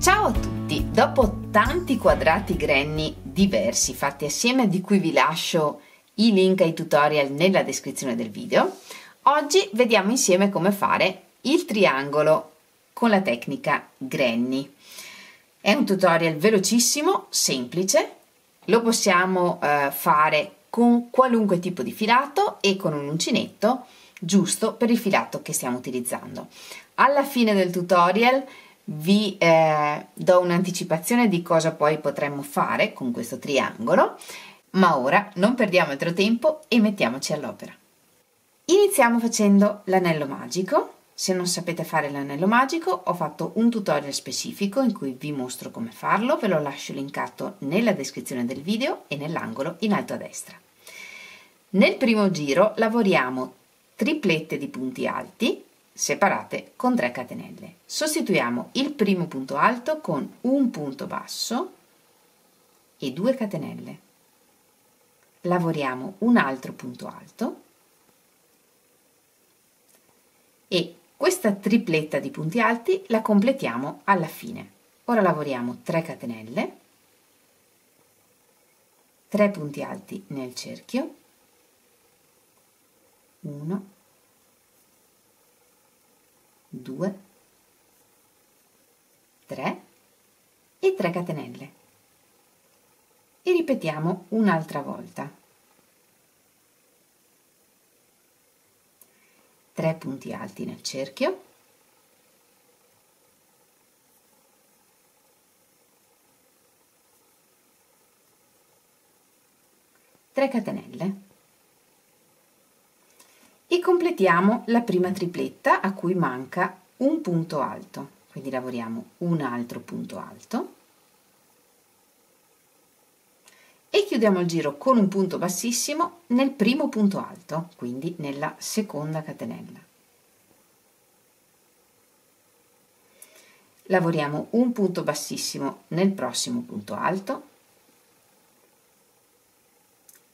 Ciao a tutti! Dopo tanti quadrati granny diversi fatti assieme, di cui vi lascio i link ai tutorial nella descrizione del video, oggi vediamo insieme come fare il triangolo con la tecnica granny. È un tutorial velocissimo, semplice, lo possiamo fare con qualunque tipo di filato e con un uncinetto giusto per il filato che stiamo utilizzando. Alla fine del tutorial vi do un'anticipazione di cosa poi potremmo fare con questo triangolo, ma ora non perdiamo altro tempo e mettiamoci all'opera. Iniziamo facendo l'anello magico. Se non sapete fare l'anello magico, ho fatto un tutorial specifico in cui vi mostro come farlo, ve lo lascio linkato nella descrizione del video e nell'angolo in alto a destra. Nel primo giro lavoriamo triplette di punti alti separate con 3 catenelle. Sostituiamo il primo punto alto con un punto basso e 2 catenelle. Lavoriamo un altro punto alto e questa tripletta di punti alti la completiamo alla fine. Ora lavoriamo 3 catenelle, 3 punti alti nel cerchio, 1, 2, 3 e 3 catenelle e ripetiamo un'altra volta. 3 punti alti nel cerchio, 3 catenelle e completiamo la prima tripletta a cui manca un punto alto, quindi lavoriamo un altro punto alto e chiudiamo il giro con un punto bassissimo nel primo punto alto, quindi nella seconda catenella. Lavoriamo un punto bassissimo nel prossimo punto alto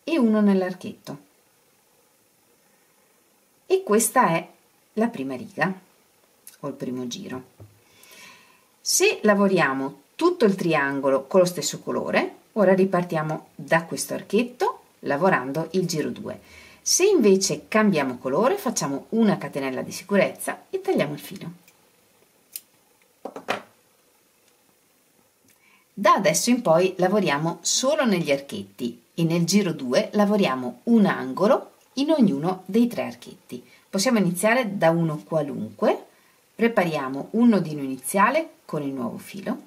e uno nell'archetto. E questa è la prima riga o il primo giro. Se lavoriamo tutto il triangolo con lo stesso colore, ora ripartiamo da questo archetto lavorando il giro 2. Se invece cambiamo colore, facciamo una catenella di sicurezza e tagliamo il filo. Da adesso in poi lavoriamo solo negli archetti e nel giro 2 lavoriamo un angolo in ognuno dei 3 archetti. Possiamo iniziare da uno qualunque, prepariamo un nodino iniziale con il nuovo filo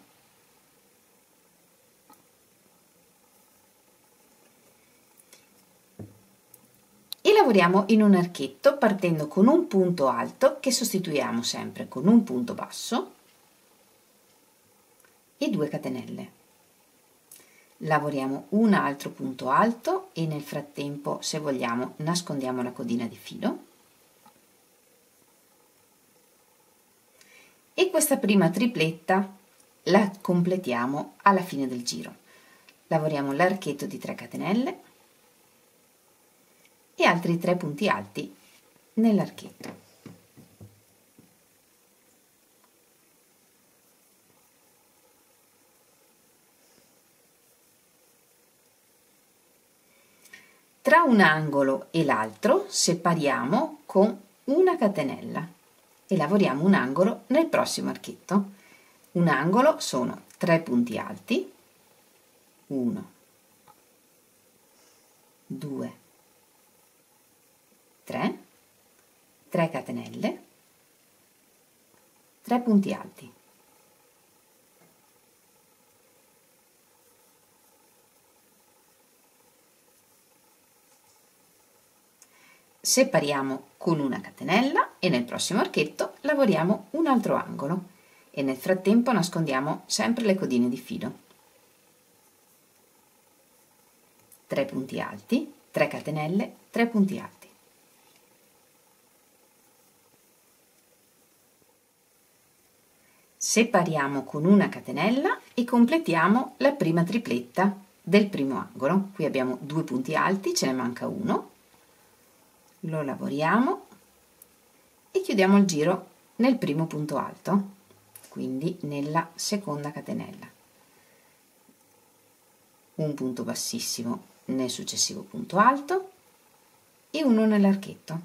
e lavoriamo in un archetto partendo con un punto alto che sostituiamo sempre con un punto basso e 2 catenelle. Lavoriamo un altro punto alto e nel frattempo, se vogliamo, nascondiamo la codina di filo e questa prima tripletta la completiamo alla fine del giro. Lavoriamo l'archetto di 3 catenelle e altri 3 punti alti nell'archetto. Tra un angolo e l'altro separiamo con una catenella e lavoriamo un angolo nel prossimo archetto. Un angolo sono 3 punti alti, 1, 2, 3, 3 catenelle, 3 punti alti. Separiamo con una catenella e nel prossimo archetto lavoriamo un altro angolo e nel frattempo nascondiamo sempre le codine di filo. 3 punti alti, 3 catenelle, 3 punti alti. Separiamo con una catenella e completiamo la prima tripletta del primo angolo. Qui abbiamo 2 punti alti, ce ne manca uno. Lo lavoriamo e chiudiamo il giro nel primo punto alto, quindi nella seconda catenella, un punto bassissimo nel successivo punto alto e uno nell'archetto.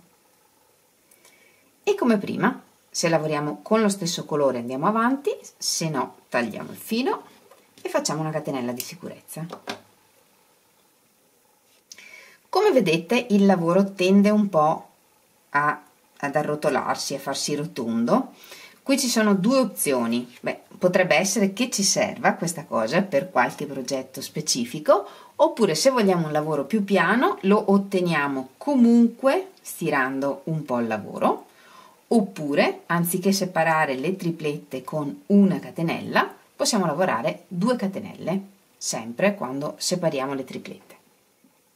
E come prima, se lavoriamo con lo stesso colore andiamo avanti, se no tagliamo il filo e facciamo una catenella di sicurezza. Come vedete il lavoro tende un po' ad arrotolarsi, a farsi rotondo. Qui ci sono due opzioni. Potrebbe essere che ci serva questa cosa per qualche progetto specifico, oppure se vogliamo un lavoro più piano lo otteniamo comunque stirando un po' il lavoro, oppure anziché separare le triplette con una catenella possiamo lavorare 2 catenelle, sempre quando separiamo le triplette.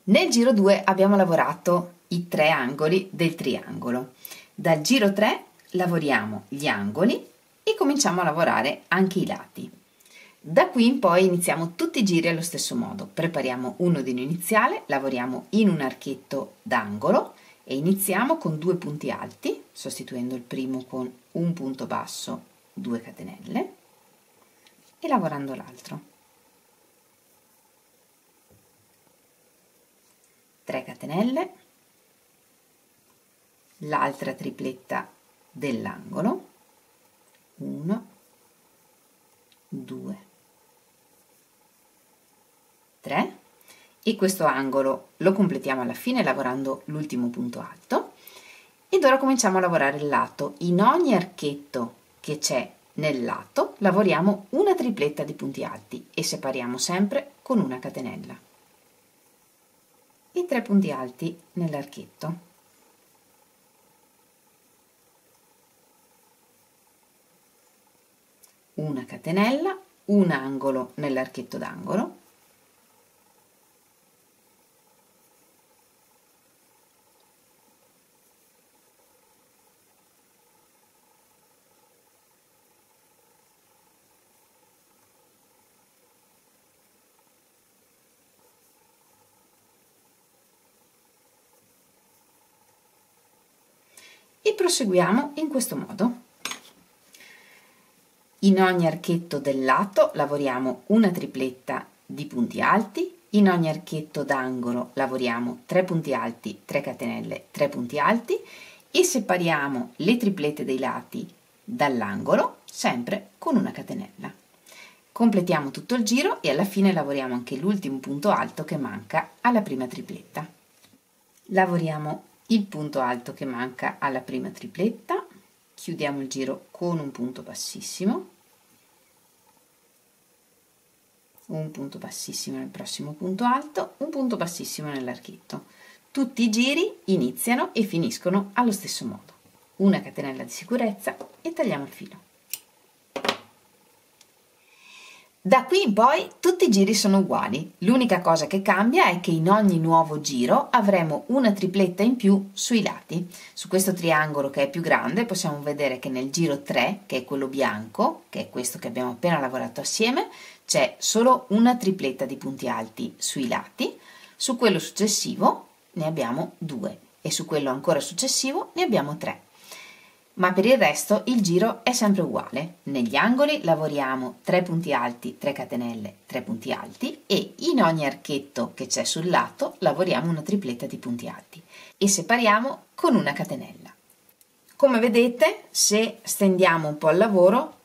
Nel giro 2 abbiamo lavorato i 3 angoli del triangolo. Dal giro 3 lavoriamo gli angoli e cominciamo a lavorare anche i lati. Da qui in poi iniziamo tutti i giri allo stesso modo. Prepariamo un nodino iniziale, lavoriamo in un archetto d'angolo e iniziamo con 2 punti alti, sostituendo il primo con un punto basso, 2 catenelle e lavorando l'altro. 3 catenelle, l'altra tripletta dell'angolo, 1, 2, 3 e questo angolo lo completiamo alla fine lavorando l'ultimo punto alto. Ed ora cominciamo a lavorare il lato. In ogni archetto che c'è nel lato lavoriamo una tripletta di punti alti e separiamo sempre con una catenella. I 3 punti alti nell'archetto. Una catenella, un angolo nell'archetto d'angolo, e proseguiamo in questo modo. In ogni archetto del lato lavoriamo una tripletta di punti alti, in ogni archetto d'angolo lavoriamo 3 punti alti, 3 catenelle, 3 punti alti e separiamo le triplette dei lati dall'angolo sempre con una catenella. Completiamo tutto il giro e alla fine lavoriamo anche l'ultimo punto alto che manca alla prima tripletta. Lavoriamo il punto alto che manca alla prima tripletta, chiudiamo il giro con un punto bassissimo, un punto bassissimo nel prossimo punto alto, un punto bassissimo nell'archetto. Tutti i giri iniziano e finiscono allo stesso modo. Una catenella di sicurezza e tagliamo il filo. Da qui in poi tutti i giri sono uguali, l'unica cosa che cambia è che in ogni nuovo giro avremo una tripletta in più sui lati. Su questo triangolo che è più grande possiamo vedere che nel giro 3, che è quello bianco, che è questo che abbiamo appena lavorato assieme, c'è solo una tripletta di punti alti sui lati, su quello successivo ne abbiamo 2 e su quello ancora successivo ne abbiamo 3. Ma per il resto il giro è sempre uguale. Negli angoli lavoriamo 3 punti alti, 3 catenelle, 3 punti alti e in ogni archetto che c'è sul lato lavoriamo una tripletta di punti alti e separiamo con una catenella. Come vedete, se stendiamo un po' il lavoro,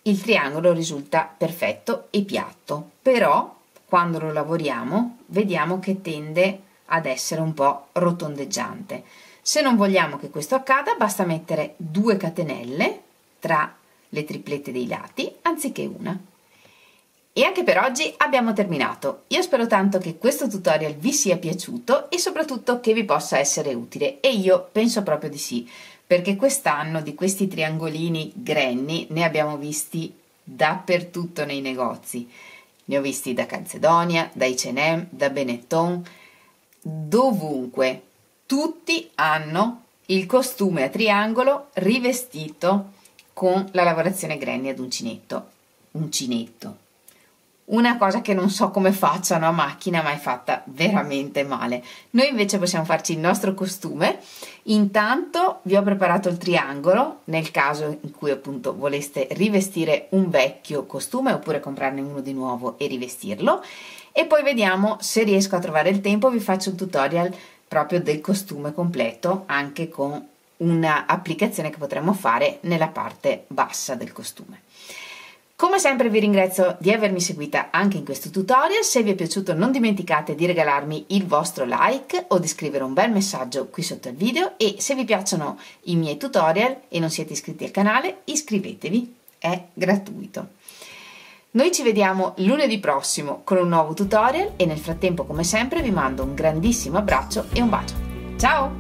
il triangolo risulta perfetto e piatto, però quando lo lavoriamo vediamo che tende ad essere un po' rotondeggiante. Se non vogliamo che questo accada, basta mettere 2 catenelle tra le triplette dei lati anziché una. E anche per oggi abbiamo terminato. Io spero tanto che questo tutorial vi sia piaciuto e soprattutto che vi possa essere utile, e io penso proprio di sì, perché quest'anno di questi triangolini Granny ne abbiamo visti dappertutto nei negozi. Ne ho visti da Calzedonia, da H&M, da Benetton, dovunque. Tutti hanno il costume a triangolo rivestito con la lavorazione Granny ad uncinetto, una cosa che non so come facciano a macchina, ma è fatta veramente male. Noi invece possiamo farci il nostro costume. Intanto vi ho preparato il triangolo nel caso in cui appunto voleste rivestire un vecchio costume oppure comprarne uno di nuovo e rivestirlo, e poi vediamo se riesco a trovare il tempo, vi faccio un tutorial proprio del costume completo, anche con un'applicazione che potremmo fare nella parte bassa del costume. Come sempre vi ringrazio di avermi seguita anche in questo tutorial. Se vi è piaciuto non dimenticate di regalarmi il vostro like o di scrivere un bel messaggio qui sotto il video, e se vi piacciono i miei tutorial e non siete iscritti al canale, iscrivetevi, è gratuito. Noi ci vediamo lunedì prossimo con un nuovo tutorial e nel frattempo, come sempre, vi mando un grandissimo abbraccio e un bacio. Ciao!